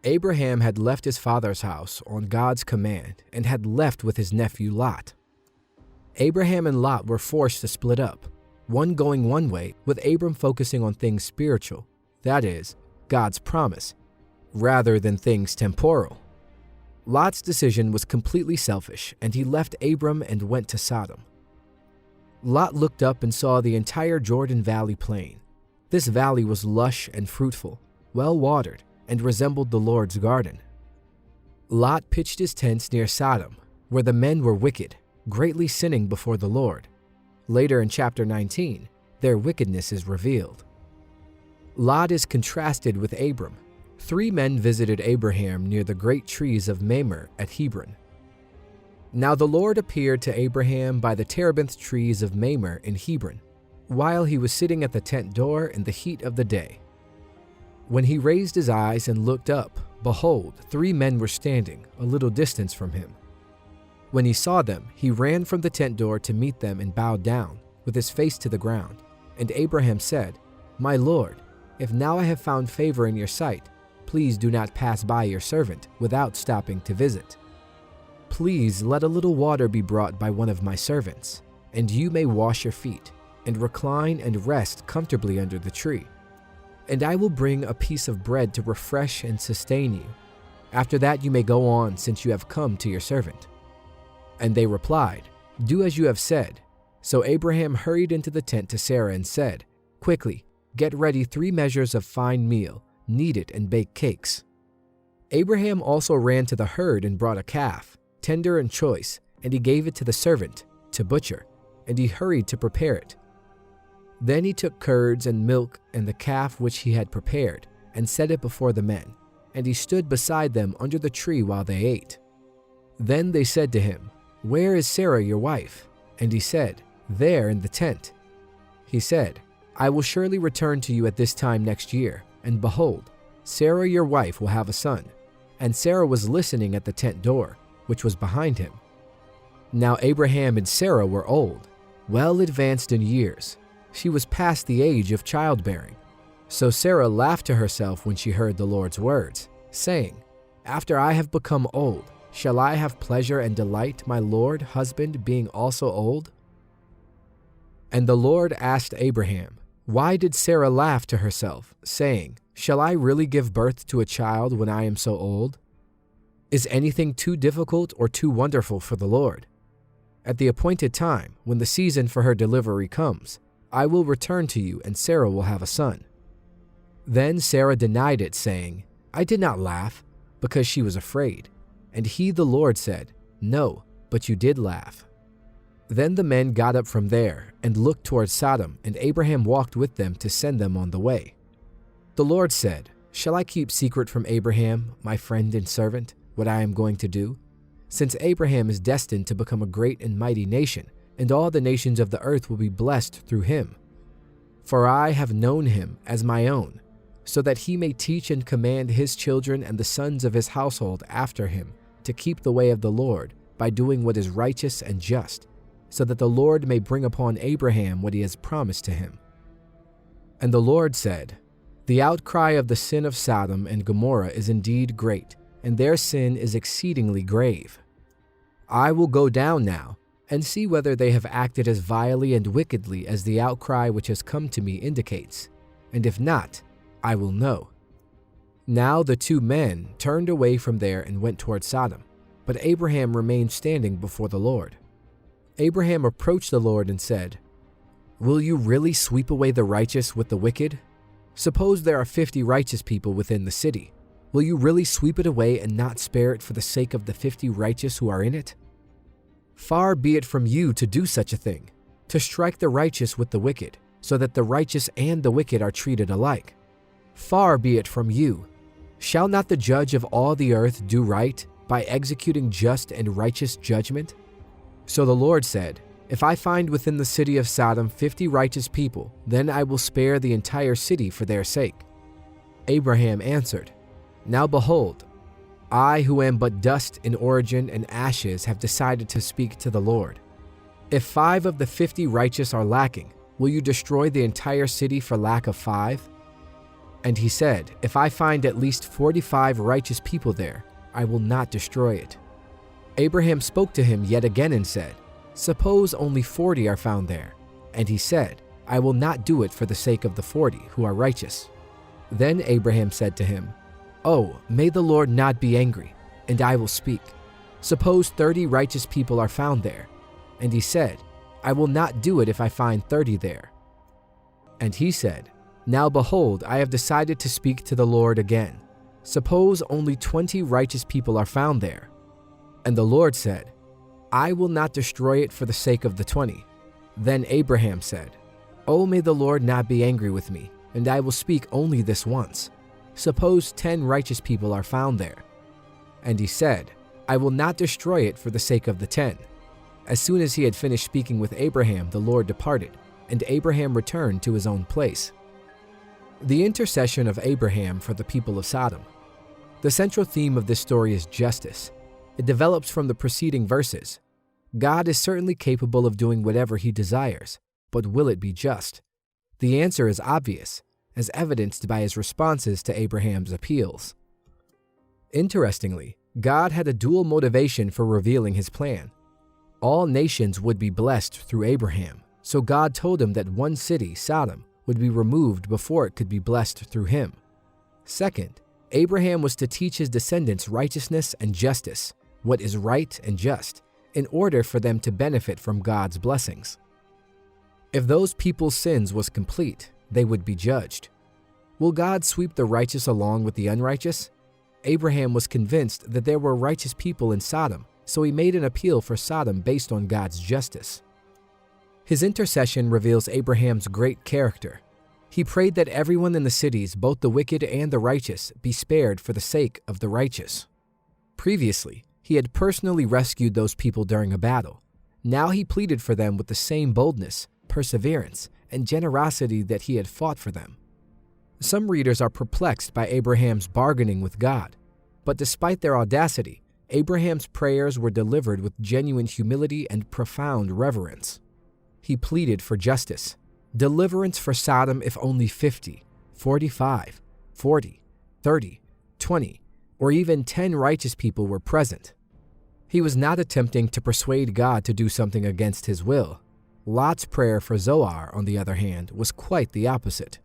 Abraham had left his father's house on God's command and had left with his nephew Lot. Abraham and Lot were forced to split up, one going one way with Abram focusing on things spiritual, that is, God's promise, rather than things temporal. Lot's decision was completely selfish, and he left Abram and went to Sodom. Lot looked up and saw the entire Jordan Valley plain. This valley was lush and fruitful, well-watered, and resembled the Lord's garden. Lot pitched his tents near Sodom, where the men were wicked, greatly sinning before the Lord. Later in chapter 19, their wickedness is revealed. Lot is contrasted with Abram. 3 men visited Abraham near the great trees of Mamre at Hebron. Now the Lord appeared to Abraham by the terebinth trees of Mamre in Hebron, while he was sitting at the tent door in the heat of the day. When he raised his eyes and looked up, behold, 3 men were standing a little distance from him. When he saw them, he ran from the tent door to meet them and bowed down, with his face to the ground. And Abraham said, "My Lord, if now I have found favor in your sight, please do not pass by your servant without stopping to visit. Please let a little water be brought by one of my servants, and you may wash your feet, and recline and rest comfortably under the tree. And I will bring a piece of bread to refresh and sustain you. After that you may go on, since you have come to your servant." And they replied, "Do as you have said." So Abraham hurried into the tent to Sarah and said, "Quickly, get ready 3 measures of fine meal, knead it and bake cakes." Abraham also ran to the herd and brought a calf, tender and choice, and he gave it to the servant, to butcher, and he hurried to prepare it. Then he took curds and milk and the calf which he had prepared, and set it before the men, and he stood beside them under the tree while they ate. Then they said to him, "Where is Sarah your wife?" And he said, "There in the tent." He said, "I will surely return to you at this time next year, and behold, Sarah your wife will have a son." And Sarah was listening at the tent door, which was behind him. Now Abraham and Sarah were old, well advanced in years. She was past the age of childbearing. So Sarah laughed to herself when she heard the Lord's words, saying, "After I have become old, shall I have pleasure and delight, my Lord husband being also old?" And the Lord asked Abraham, "Why did Sarah laugh to herself, saying, 'Shall I really give birth to a child when I am so old?' Is anything too difficult or too wonderful for the Lord? At the appointed time, when the season for her delivery comes, I will return to you and Sarah will have a son." Then Sarah denied it, saying, "I did not laugh," because she was afraid. And he, the Lord, said, "No, but you did laugh." Then the men got up from there and looked toward Sodom, and Abraham walked with them to send them on the way. The Lord said, "Shall I keep secret from Abraham, my friend and servant, what I am going to do? Since Abraham is destined to become a great and mighty nation, and all the nations of the earth will be blessed through him. For I have known him as my own, so that he may teach and command his children and the sons of his household after him to keep the way of the Lord by doing what is righteous and just, so that the Lord may bring upon Abraham what he has promised to him." And the Lord said, "The outcry of the sin of Sodom and Gomorrah is indeed great, and their sin is exceedingly grave. I will go down now and see whether they have acted as vilely and wickedly as the outcry which has come to me indicates, and if not, I will know." Now the 2 men turned away from there and went toward Sodom, but Abraham remained standing before the Lord. Abraham approached the Lord and said, "Will you really sweep away the righteous with the wicked? Suppose there are 50 righteous people within the city. Will you really sweep it away and not spare it for the sake of the 50 righteous who are in it? Far be it from you to do such a thing, to strike the righteous with the wicked, so that the righteous and the wicked are treated alike. Far be it from you. Shall not the judge of all the earth do right by executing just and righteous judgment?" So the Lord said, "If I find within the city of Sodom 50 righteous people, then I will spare the entire city for their sake." Abraham answered, "Now behold, I who am but dust in origin and ashes have decided to speak to the Lord. If 5 of the 50 righteous are lacking, will you destroy the entire city for lack of 5? And he said, "If I find at least 45 righteous people there, I will not destroy it." Abraham spoke to him yet again and said, "Suppose only 40 are found there." And he said, "I will not do it for the sake of the 40 who are righteous." Then Abraham said to him, "Oh, may the Lord not be angry, and I will speak. Suppose 30 righteous people are found there." And he said, "I will not do it if I find 30 there." And he said, "Now behold, I have decided to speak to the Lord again. Suppose only 20 righteous people are found there." And the Lord said, "I will not destroy it for the sake of the 20. Then Abraham said, "Oh, may the Lord not be angry with me, and I will speak only this once. Suppose 10 righteous people are found there." And he said, "I will not destroy it for the sake of the 10. As soon as he had finished speaking with Abraham, the Lord departed, and Abraham returned to his own place. The intercession of Abraham for the people of Sodom. The central theme of this story is justice. It develops from the preceding verses. God is certainly capable of doing whatever he desires, but will it be just? The answer is obvious, as evidenced by his responses to Abraham's appeals. Interestingly, God had a dual motivation for revealing his plan. All nations would be blessed through Abraham, so God told him that one city, Sodom, would be removed before it could be blessed through him. Second, Abraham was to teach his descendants righteousness and justice, what is right and just, in order for them to benefit from God's blessings. If those people's sins was complete, they would be judged. Will God sweep the righteous along with the unrighteous? Abraham was convinced that there were righteous people in Sodom, so he made an appeal for Sodom based on God's justice. His intercession reveals Abraham's great character. He prayed that everyone in the cities, both the wicked and the righteous, be spared for the sake of the righteous. Previously, he had personally rescued those people during a battle. Now he pleaded for them with the same boldness, perseverance, and generosity that he had fought for them. Some readers are perplexed by Abraham's bargaining with God, but despite their audacity, Abraham's prayers were delivered with genuine humility and profound reverence. He pleaded for justice, deliverance for Sodom if only 50, 45, 40, 30, 20, or even 10 righteous people were present. He was not attempting to persuade God to do something against his will. Lot's prayer for Zoar, on the other hand, was quite the opposite.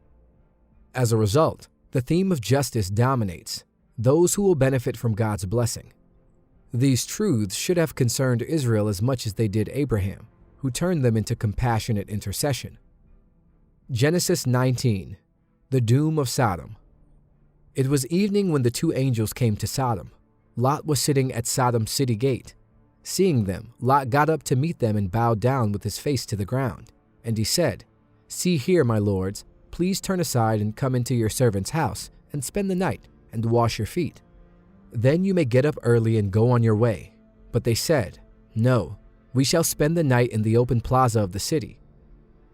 As a result, the theme of justice dominates, those who will benefit from God's blessing. These truths should have concerned Israel as much as they did Abraham, who turned them into compassionate intercession. Genesis 19. The Doom of Sodom. It was evening when the two angels came to Sodom. Lot was sitting at Sodom's city gate. Seeing them, Lot got up to meet them and bowed down with his face to the ground. And he said, "See here, my lords, please turn aside and come into your servant's house and spend the night and wash your feet. Then you may get up early and go on your way." But they said, "No, we shall spend the night in the open plaza of the city."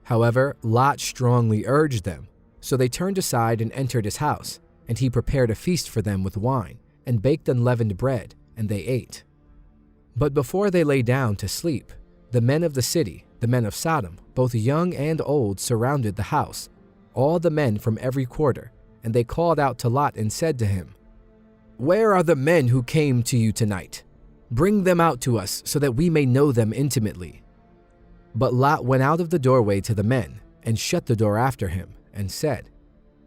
However, Lot strongly urged them, so they turned aside and entered his house, and he prepared a feast for them with wine and baked unleavened bread, and they ate. But before they lay down to sleep, the men of the city, the men of Sodom, both young and old, surrounded the house, all the men from every quarter, and they called out to Lot and said to him, "Where are the men who came to you tonight? Bring them out to us so that we may know them intimately." But Lot went out of the doorway to the men and shut the door after him and said,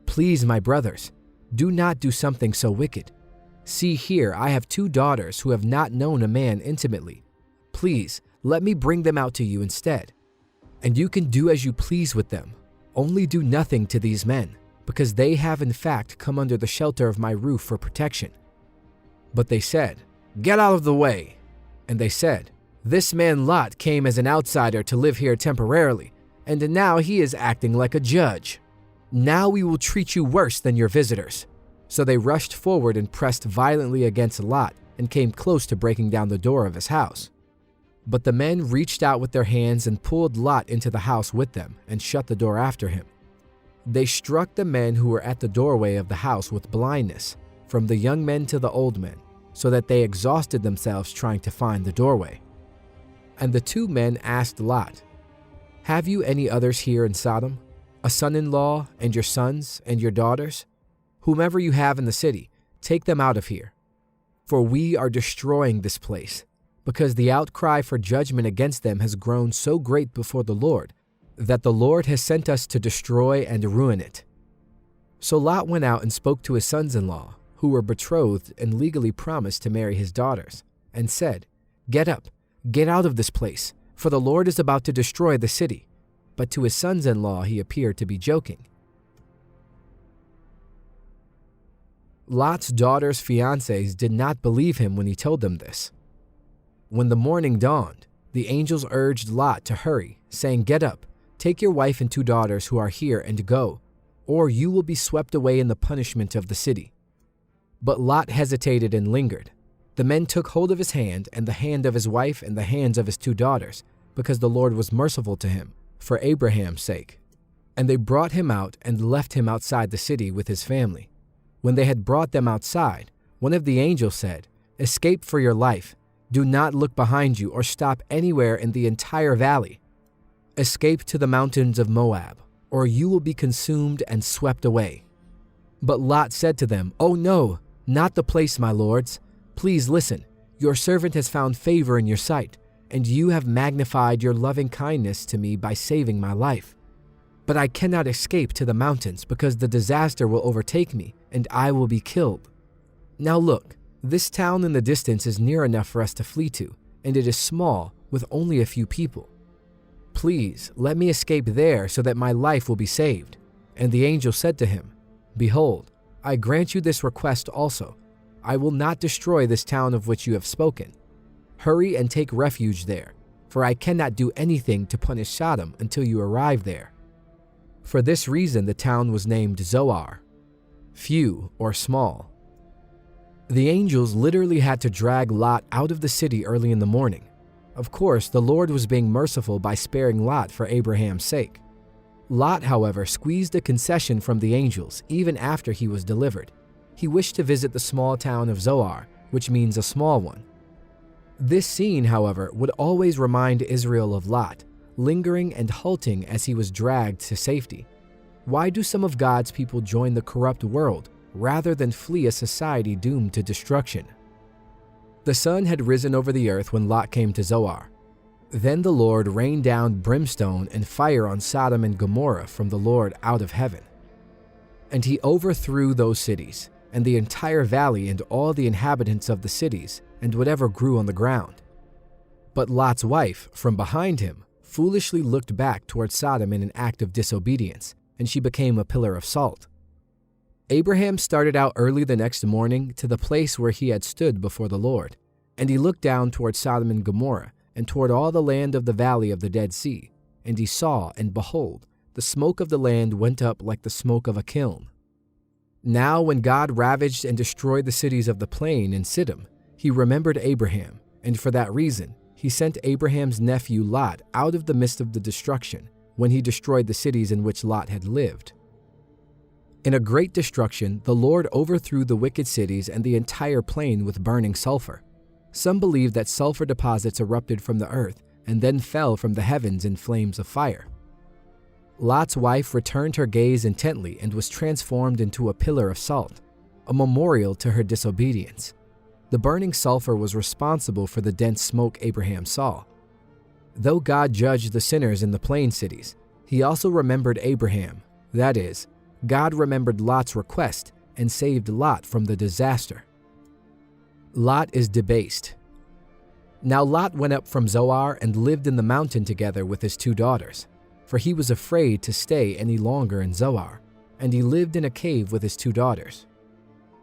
"Please, my brothers, do not do something so wicked. See here, I have 2 daughters who have not known a man intimately. Please, let me bring them out to you instead. And you can do as you please with them. Only do nothing to these men, because they have in fact come under the shelter of my roof for protection." But they said, "Get out of the way." And they said, "This man Lot came as an outsider to live here temporarily, and now he is acting like a judge. Now we will treat you worse than your visitors." So they rushed forward and pressed violently against Lot and came close to breaking down the door of his house. But the men reached out with their hands and pulled Lot into the house with them and shut the door after him. They struck the men who were at the doorway of the house with blindness, from the young men to the old men, so that they exhausted themselves trying to find the doorway. And the 2 men asked Lot, "Have you any others here in Sodom, a son-in-law and your sons and your daughters? Whomever you have in the city, take them out of here. For we are destroying this place, because the outcry for judgment against them has grown so great before the Lord, that the Lord has sent us to destroy and ruin it." So Lot went out and spoke to his sons-in-law, who were betrothed and legally promised to marry his daughters, and said, "Get up, get out of this place, for the Lord is about to destroy the city." But to his sons-in-law he appeared to be joking. Lot's daughters' fiancés did not believe him when he told them this. When the morning dawned, the angels urged Lot to hurry, saying, "Get up, take your wife and 2 daughters who are here and go, or you will be swept away in the punishment of the city." But Lot hesitated and lingered. The men took hold of his hand and the hand of his wife and the hands of his 2 daughters, because the Lord was merciful to him, for Abraham's sake. And they brought him out and left him outside the city with his family. When they had brought them outside, one of the angels said, "Escape for your life. Do not look behind you or stop anywhere in the entire valley. Escape to the mountains of Moab, or you will be consumed and swept away." But Lot said to them, "Oh no, not the place, my lords. Please listen. Your servant has found favor in your sight, and you have magnified your loving kindness to me by saving my life. But I cannot escape to the mountains because the disaster will overtake me and I will be killed. Now look, this town in the distance is near enough for us to flee to, and it is small with only a few people. Please let me escape there so that my life will be saved." And the angel said to him, "Behold, I grant you this request also. I will not destroy this town of which you have spoken. Hurry and take refuge there, for I cannot do anything to punish Sodom until you arrive there." For this reason the town was named Zoar, few or small. The angels literally had to drag Lot out of the city early in the morning. Of course, the Lord was being merciful by sparing Lot for Abraham's sake. Lot, however, squeezed a concession from the angels even after he was delivered. He wished to visit the small town of Zoar, which means a small one. This scene, however, would always remind Israel of Lot, lingering and halting as he was dragged to safety. Why do some of God's people join the corrupt world rather than flee a society doomed to destruction? The sun had risen over the earth when Lot came to Zoar. Then the Lord rained down brimstone and fire on Sodom and Gomorrah from the Lord out of heaven. And he overthrew those cities, and the entire valley and all the inhabitants of the cities, and whatever grew on the ground. But Lot's wife, from behind him, foolishly looked back toward Sodom in an act of disobedience, and she became a pillar of salt. Abraham started out early the next morning to the place where he had stood before the Lord, and he looked down toward Sodom and Gomorrah and toward all the land of the valley of the Dead Sea, and he saw, and behold, the smoke of the land went up like the smoke of a kiln. Now when God ravaged and destroyed the cities of the plain in Sodom, he remembered Abraham, and for that reason, he sent Abraham's nephew Lot out of the midst of the destruction when he destroyed the cities in which Lot had lived. In a great destruction, the Lord overthrew the wicked cities and the entire plain with burning sulfur. Some believe that sulfur deposits erupted from the earth and then fell from the heavens in flames of fire. Lot's wife returned her gaze intently and was transformed into a pillar of salt, a memorial to her disobedience. The burning sulfur was responsible for the dense smoke Abraham saw. Though God judged the sinners in the plain cities, he also remembered Abraham, that is, God remembered Lot's request and saved Lot from the disaster. Lot is debased. Now Lot went up from Zoar and lived in the mountain together with his 2 daughters, for he was afraid to stay any longer in Zoar, and he lived in a cave with his 2 daughters.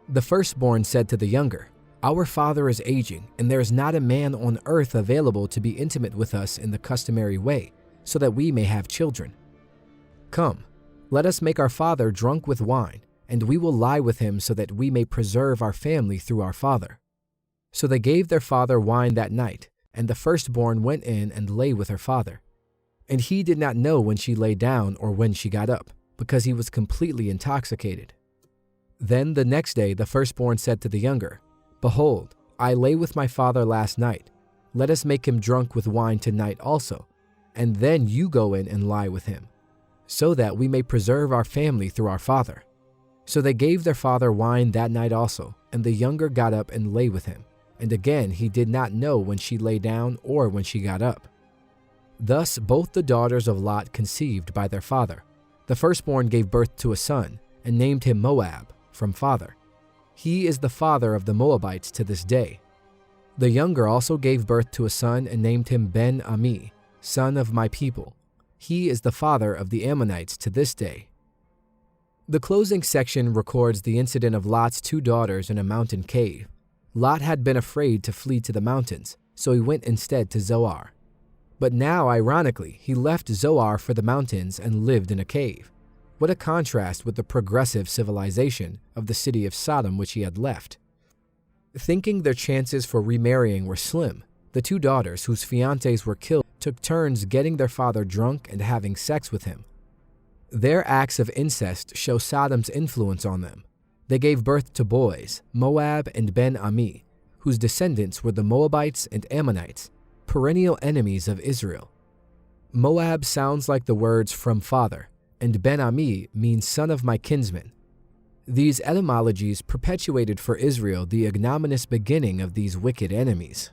The firstborn said to the younger, "Our father is aging, and there is not a man on earth available to be intimate with us in the customary way, so that we may have children. Come, let us make our father drunk with wine, and we will lie with him so that we may preserve our family through our father." So they gave their father wine that night, and the firstborn went in and lay with her father. And he did not know when she lay down or when she got up, because he was completely intoxicated. Then the next day the firstborn said to the younger, "Behold, I lay with my father last night. Let us make him drunk with wine tonight also, and then you go in and lie with him, so that we may preserve our family through our father." So they gave their father wine that night also, and the younger got up and lay with him. And again he did not know when she lay down or when she got up. Thus both the daughters of Lot conceived by their father. The firstborn gave birth to a son, and named him Moab, from father. He is the father of the Moabites to this day. The younger also gave birth to a son and named him Ben-Ami, son of my people. He is the father of the Ammonites to this day. The closing section records the incident of Lot's two daughters in a mountain cave. Lot had been afraid to flee to the mountains, so he went instead to Zoar. But now, ironically, he left Zoar for the mountains and lived in a cave. What a contrast with the progressive civilization of the city of Sodom which he had left. Thinking their chances for remarrying were slim, the two daughters whose fiancés were killed took turns getting their father drunk and having sex with him. Their acts of incest show Sodom's influence on them. They gave birth to boys, Moab and Ben-Ami, whose descendants were the Moabites and Ammonites, perennial enemies of Israel. Moab sounds like the words from father, and Ben-Ami means son of my kinsman. These etymologies perpetuated for Israel the ignominious beginning of these wicked enemies.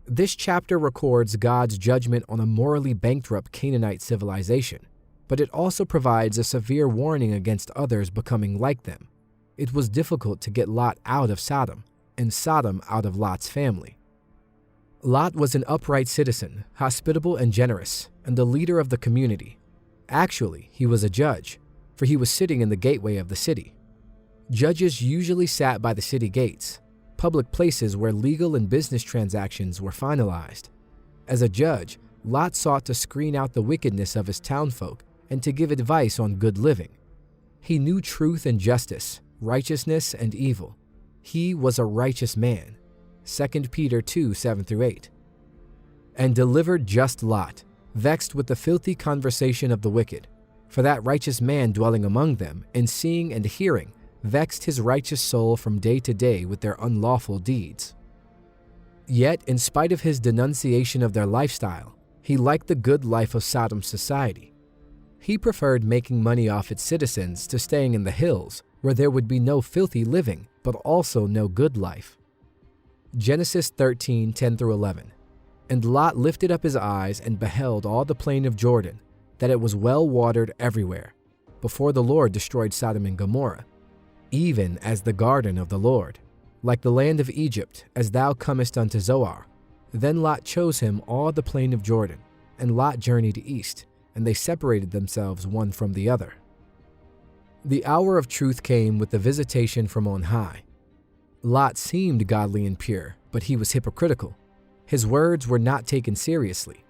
This chapter records God's judgment on a morally bankrupt Canaanite civilization, but it also provides a severe warning against others becoming like them. It was difficult to get Lot out of Sodom, and Sodom out of Lot's family. Lot was an upright citizen, hospitable and generous, and the leader of the community. Actually, he was a judge, for he was sitting in the gateway of the city. Judges usually sat by the city gates, public places where legal and business transactions were finalized. As a judge, Lot sought to screen out the wickedness of his townfolk and to give advice on good living. He knew truth and justice, righteousness and evil. He was a righteous man. 2 Peter 2:7-8. And delivered just Lot, vexed with the filthy conversation of the wicked. For that righteous man dwelling among them, and seeing and hearing, vexed his righteous soul from day to day with their unlawful deeds. Yet, in spite of his denunciation of their lifestyle, he liked the good life of Sodom's society. He preferred making money off its citizens to staying in the hills, where there would be no filthy living, but also no good life. Genesis 13:10-11. And Lot lifted up his eyes and beheld all the plain of Jordan, that it was well watered everywhere, before the Lord destroyed Sodom and Gomorrah, even as the garden of the Lord, like the land of Egypt, as thou comest unto Zoar. Then Lot chose him all the plain of Jordan, and Lot journeyed east, and they separated themselves one from the other. The hour of truth came with the visitation from on high. Lot seemed godly and pure, but he was hypocritical. His words were not taken seriously.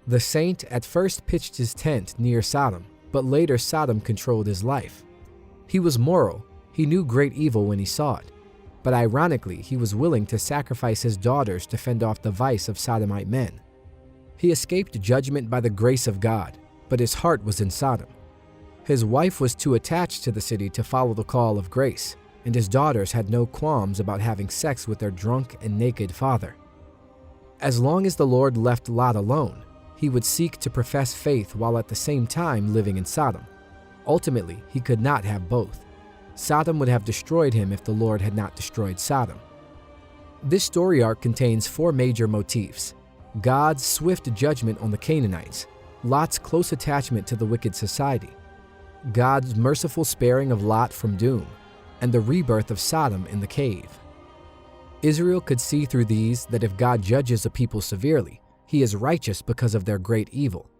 The saint at first pitched his tent near Sodom, but later Sodom controlled his life. He was moral. He knew great evil when he saw it. But ironically, he was willing to sacrifice his daughters to fend off the vice of Sodomite men. He escaped judgment by the grace of God, but his heart was in Sodom. His wife was too attached to the city to follow the call of grace, and his daughters had no qualms about having sex with their drunk and naked father. As long as the Lord left Lot alone, he would seek to profess faith while at the same time living in Sodom. Ultimately, he could not have both. Sodom would have destroyed him if the Lord had not destroyed Sodom. This story arc contains four major motifs: God's swift judgment on the Canaanites, Lot's close attachment to the wicked society, God's merciful sparing of Lot from doom, and the rebirth of Sodom in the cave. Israel could see through these that if God judges a people severely, he is righteous because of their great evil.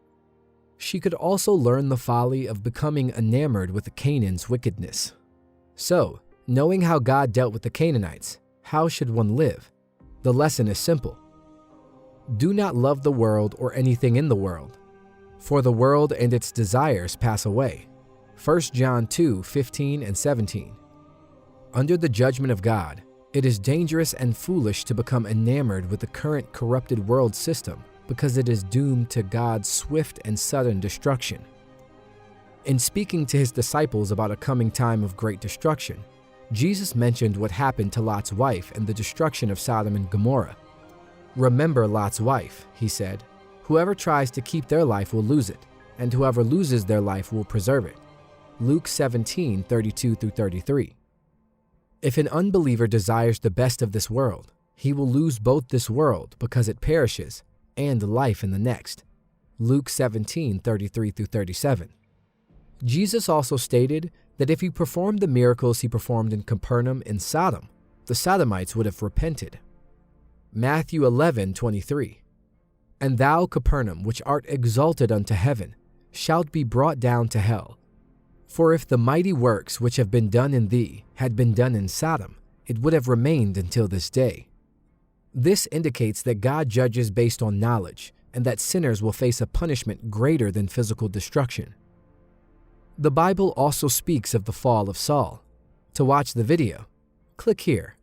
She could also learn the folly of becoming enamored with Canaan's wickedness. So, knowing how God dealt with the Canaanites, how should one live? The lesson is simple. Do not love the world or anything in the world, for the world and its desires pass away. 1 John 2:15-17. Under the judgment of God, it is dangerous and foolish to become enamored with the current corrupted world system because it is doomed to God's swift and sudden destruction. In speaking to his disciples about a coming time of great destruction, Jesus mentioned what happened to Lot's wife and the destruction of Sodom and Gomorrah. Remember Lot's wife, he said. Whoever tries to keep their life will lose it, and whoever loses their life will preserve it. Luke 17:32-33. If an unbeliever desires the best of this world, he will lose both this world because it perishes and life in the next. Luke 17:33-37. Jesus also stated that if he performed the miracles he performed in Capernaum in Sodom, the Sodomites would have repented. Matthew 11:23. And thou, Capernaum, which art exalted unto heaven, shalt be brought down to hell. For if the mighty works which have been done in thee had been done in Sodom, it would have remained until this day. This indicates that God judges based on knowledge, and that sinners will face a punishment greater than physical destruction. The Bible also speaks of the fall of Saul. To watch the video, click here.